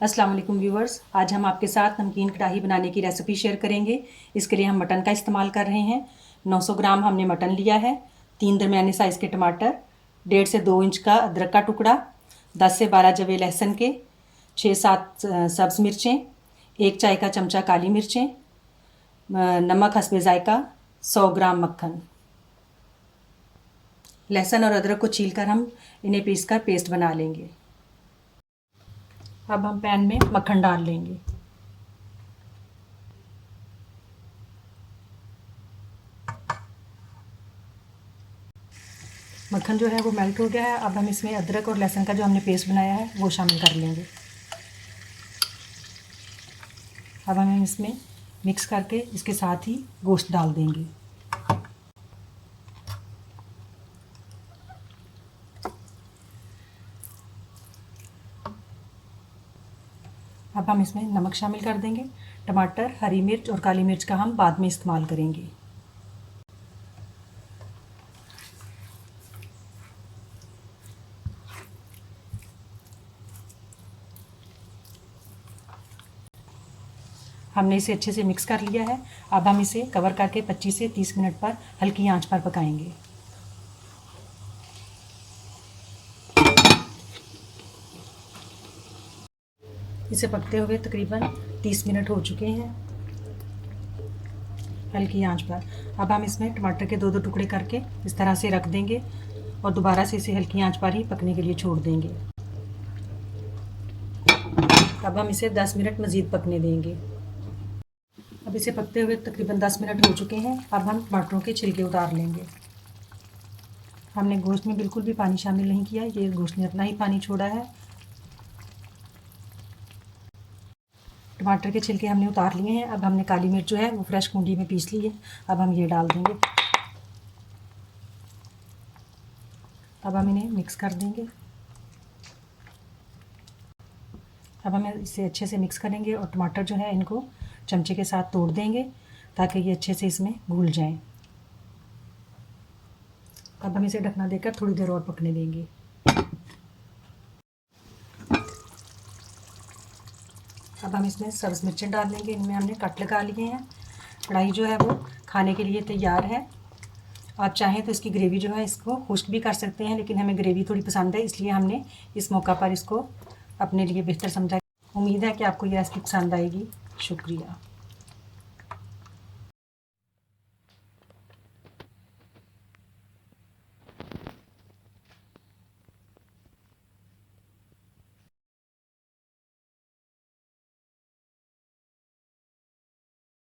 अस्सलाम वालेकुम व्यूवर्स, आज हम आपके साथ नमकीन कढ़ाई बनाने की रेसिपी शेयर करेंगे। इसके लिए हम मटन का इस्तेमाल कर रहे हैं। 900 ग्राम हमने मटन लिया है, 3 दरमियाने साइज़ के टमाटर, 1.5 से 2 इंच का अदरक का टुकड़ा, 10 से 12 जवे लहसुन के, 6-7 सब्ज़ मिर्चें, 1 चाय का चमचा काली मिर्चें, नमक हस्बे ज़ायका, 100 ग्राम मक्खन। लहसुन और अदरक को छीलकर हम इन्हें पीसकर पेस्ट बना लेंगे। अब हम पैन में मक्खन डाल लेंगे। मक्खन जो है वो मेल्ट हो गया है। अब हम इसमें अदरक और लहसुन का जो हमने पेस्ट बनाया है वो शामिल कर लेंगे। अब हम इसमें मिक्स करके इसके साथ ही गोश्त डाल देंगे। अब हम इसमें नमक शामिल कर देंगे। टमाटर, हरी मिर्च और काली मिर्च का हम बाद में इस्तेमाल करेंगे। हमने इसे अच्छे से मिक्स कर लिया है। अब हम इसे कवर करके 25 से 30 मिनट पर हल्की आंच पर पकाएंगे। इसे पकते हुए तकरीबन 30 मिनट हो चुके हैं हल्की आंच पर। अब हम इसमें टमाटर के 2-2 टुकड़े करके इस तरह से रख देंगे और दोबारा से इसे हल्की आंच पर ही पकने के लिए छोड़ देंगे। अब हम इसे 10 मिनट मज़ीद पकने देंगे। अब इसे पकते हुए तकरीबन 10 मिनट हो चुके हैं। अब हम टमाटरों के छिलके उतार लेंगे। हमने गोश्त में बिल्कुल भी पानी शामिल नहीं किया, ये गोश्त ने अपना ही पानी छोड़ा है। टमाटर के छिलके हमने उतार लिए हैं। अब हमने काली मिर्च जो है वो फ्रेश कूंडी में पीस ली है। अब हम ये डाल देंगे। अब हम इन्हें मिक्स कर देंगे। अब हम इसे अच्छे से मिक्स करेंगे और टमाटर जो है इनको चमचे के साथ तोड़ देंगे ताकि ये अच्छे से इसमें घुल जाएं। अब हम इसे ढकना देकर थोड़ी देर और पकने देंगे। अब हम इसमें सब्ज़ मिर्चें डाल देंगे। इनमें हमने कट लगा लिए हैं। कढ़ाई जो है वो खाने के लिए तैयार है। आप चाहें तो इसकी ग्रेवी जो है इसको खुश्क भी कर सकते हैं, लेकिन हमें ग्रेवी थोड़ी पसंद है, इसलिए हमने इस मौका पर इसको अपने लिए बेहतर समझा। उम्मीद है कि आपको ये रेसिपी पसंद आएगी। शुक्रिया।